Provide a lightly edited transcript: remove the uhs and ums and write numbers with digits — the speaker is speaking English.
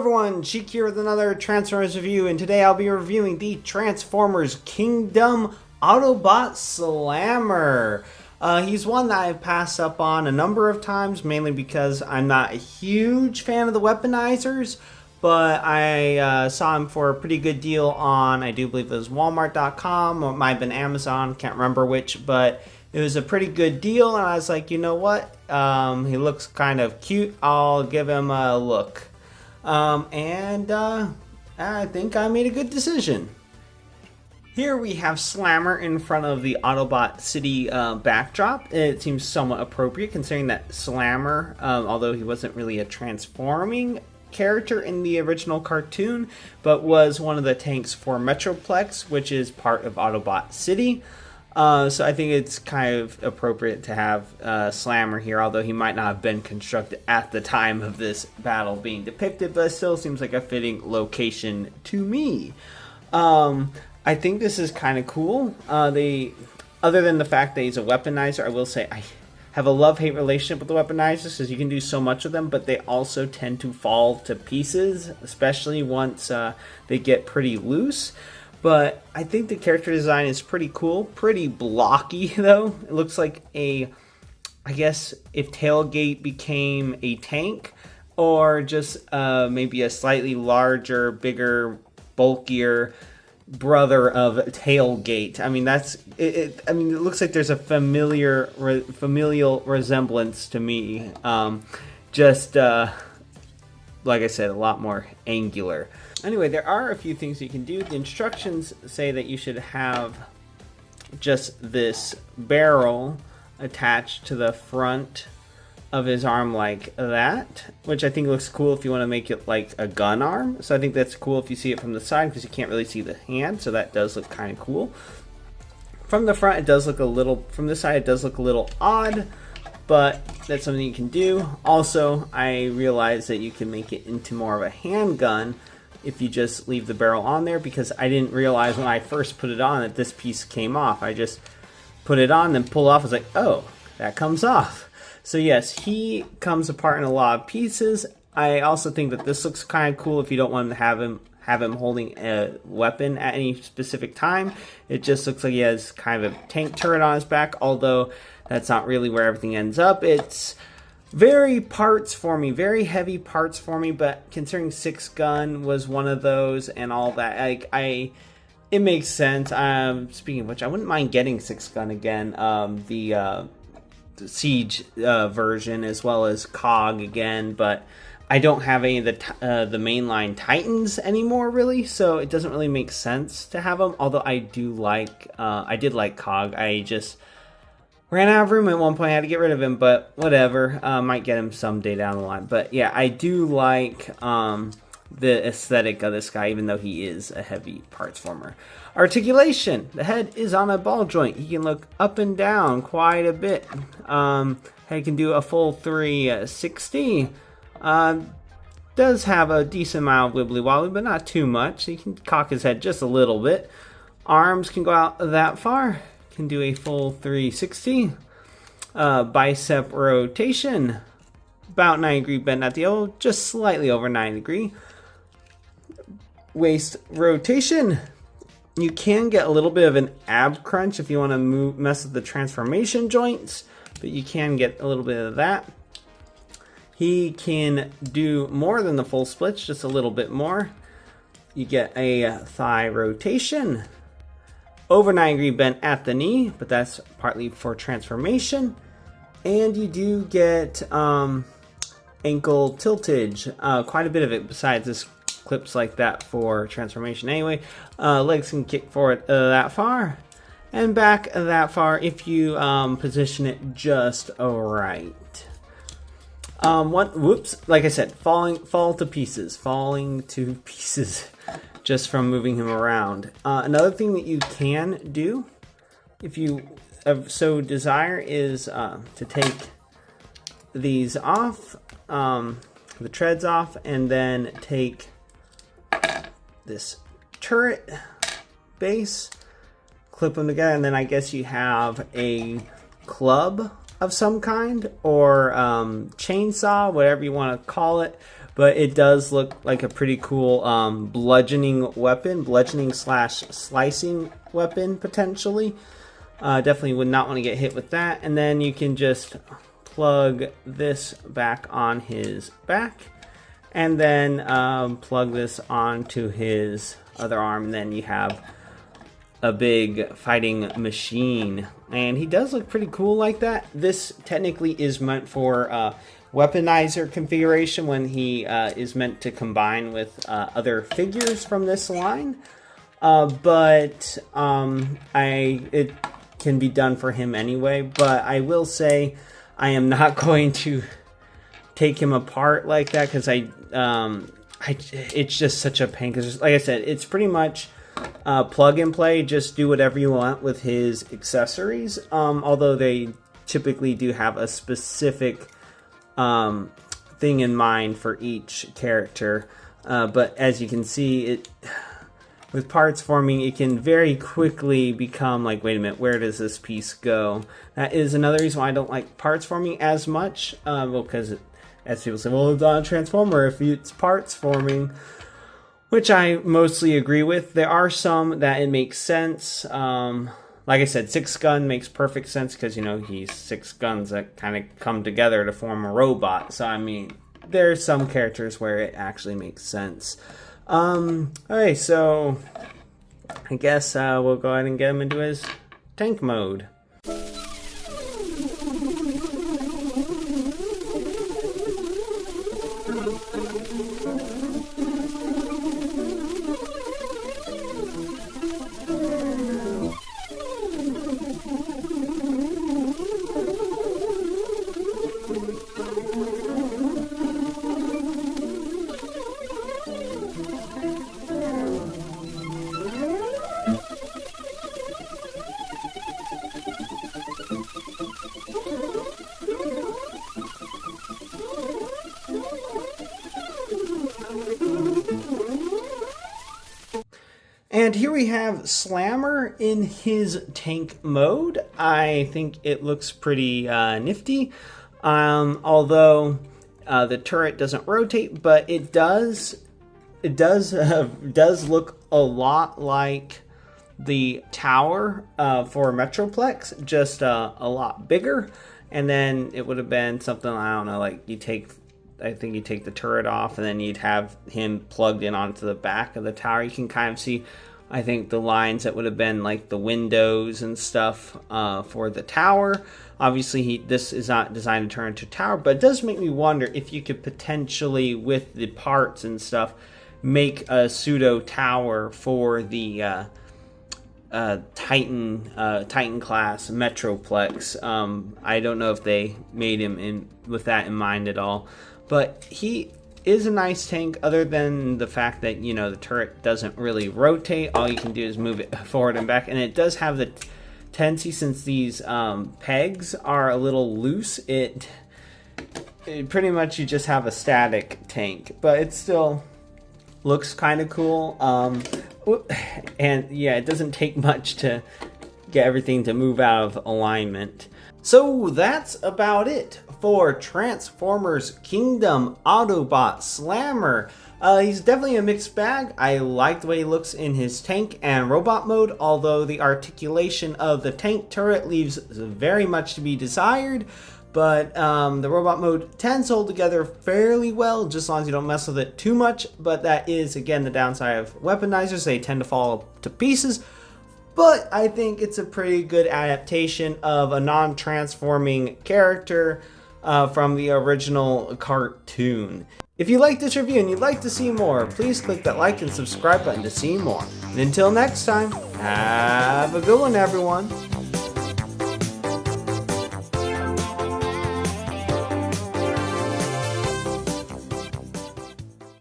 everyone, Cheek here with another Transformers review, and today I'll be reviewing the Transformers Kingdom Autobot Slammer. He's one that I've passed up on a number of times, mainly because I'm not a huge fan of the weaponizers, but I saw him for a pretty good deal on, I do believe it was Walmart.com, or it might have been Amazon, can't remember which, but it was a pretty good deal, and I was like, you know what, he looks kind of cute, I'll give him a look. I think I made a good decision. Here we have Slammer in front of the Autobot City backdrop. It seems somewhat appropriate considering that Slammer, although he wasn't really a transforming character in the original cartoon, but was one of the tanks for Metroplex, which is part of Autobot City. So I think it's kind of appropriate to have Slammer here, although he might not have been constructed at the time of this battle being depicted, but it still seems like a fitting location to me. I think this is kind of cool. Other than the fact that he's a weaponizer, I will say I have a love-hate relationship with the weaponizers because you can do so much with them, but they also tend to fall to pieces, especially once they get pretty loose. But I think the character design is pretty cool, pretty blocky though. It looks like I guess if Tailgate became a tank, or just maybe a slightly larger, bigger, bulkier brother of Tailgate. I mean, I mean, it looks like there's a familial resemblance to me. Like I said, a lot more angular. Anyway, there are a few things you can do. The instructions say that you should have just this barrel attached to the front of his arm like that, which I think looks cool if you want to make it like a gun arm. So I think that's cool if you see it from the side because you can't really see the hand, so that does look kind of cool. From the front, it does look a little, from this side, it does look a little odd, but that's something you can do. Also, I realized that you can make it into more of a handgun if you just leave the barrel on there, because I didn't realize when I first put it on that this piece came off. I just put it on, then pull off. I was like, oh, that comes off. So yes, he comes apart in a lot of pieces. I also think that this looks kind of cool if you don't want to have him holding a weapon at any specific time. It just looks like he has kind of a tank turret on his back, although that's not really where everything ends up. It's very parts for me, very heavy parts for me, but considering 6-gun was one of those and all that, it makes sense. Speaking of which, I wouldn't mind getting 6-gun again, the Siege version, as well as COG again, but I don't have any of the mainline Titans anymore, really, so it doesn't really make sense to have them, although I did like COG. I just ran out of room at one point. I had to get rid of him, but whatever. Might get him someday down the line. But yeah, I do like the aesthetic of this guy, even though he is a heavy parts former. Articulation. The head is on a ball joint. He can look up and down quite a bit. Head can do a full 360. Does have a decent amount of wibbly wobbly, but not too much. He can cock his head just a little bit. Arms can go out that far. Can do a full 360. Bicep rotation, about 90-degree bend at the elbow, just slightly over 90-degree. Waist rotation. You can get a little bit of an ab crunch if you want to mess with the transformation joints, but you can get a little bit of that. He can do more than the full splits, just a little bit more. You get a thigh rotation. Over 90-degree bend at the knee, but that's partly for transformation. And you do get ankle tiltage, quite a bit of it besides this clips like that for transformation anyway. Legs can kick forward that far and back that far if you position it just right. Like I said, falling to pieces just from moving him around. Another thing that you can do, if you so desire, is to take these off, the treads off, and then take this turret base, clip them together, and then I guess you have a club of some kind, or chainsaw, whatever you want to call it. But it does look like a pretty cool bludgeoning slash slicing weapon, potentially. Definitely would not want to get hit with that. And then you can just plug this back on his back, and then plug this onto his other arm, and then you have a big fighting machine. And he does look pretty cool like that. This technically is meant for weaponizer configuration, when he is meant to combine with other figures from this line. But it can be done for him anyway. But I will say I am not going to take him apart like that, because it's just such a pain. Because like I said, it's pretty much plug and play. Just do whatever you want with his accessories. Although they typically do have a specific thing in mind for each character. But as you can see, with parts forming, it can very quickly become like, wait a minute, where does this piece go? That is another reason why I don't like parts forming as much. Well, because as people say, well, it's not a Transformer if it's parts forming, which I mostly agree with. There are some that it makes sense. Like I said, 6 gun makes perfect sense, because, you know, he's 6 guns that kind of come together to form a robot. So, I mean, there's some characters where it actually makes sense. Alright, so I guess we'll go ahead and get him into his tank mode. And here we have Slammer in his tank mode. I think it looks pretty nifty, although the turret doesn't rotate, but it does look a lot like the tower for Metroplex, just a lot bigger. And then it would have been something, I don't know, like I think you take the turret off, and then you'd have him plugged in onto the back of the tower. You can kind of see, I think, the lines that would have been like the windows and stuff for the tower. Obviously, this is not designed to turn into a tower, but it does make me wonder if you could potentially, with the parts and stuff, make a pseudo tower for the Titan class Metroplex. I don't know if they made him with that in mind at all. But he is a nice tank, other than the fact that, you know, the turret doesn't really rotate. All you can do is move it forward and back. And it does have the tendency, since these pegs are a little loose, it pretty much you just have a static tank. But it still looks kind of cool. And yeah, it doesn't take much to get everything to move out of alignment. So that's about it for Transformers Kingdom Autobot Slammer. He's definitely a mixed bag. I like the way he looks in his tank and robot mode, although the articulation of the tank turret leaves very much to be desired. But the robot mode tends to hold together fairly well, just as long as you don't mess with it too much. But that is, again, the downside of weaponizers. They tend to fall to pieces. But I think it's a pretty good adaptation of a non-transforming character from the original cartoon. If you like this review and you'd like to see more, please click that like and subscribe button to see more. And until next time, have a good one, everyone.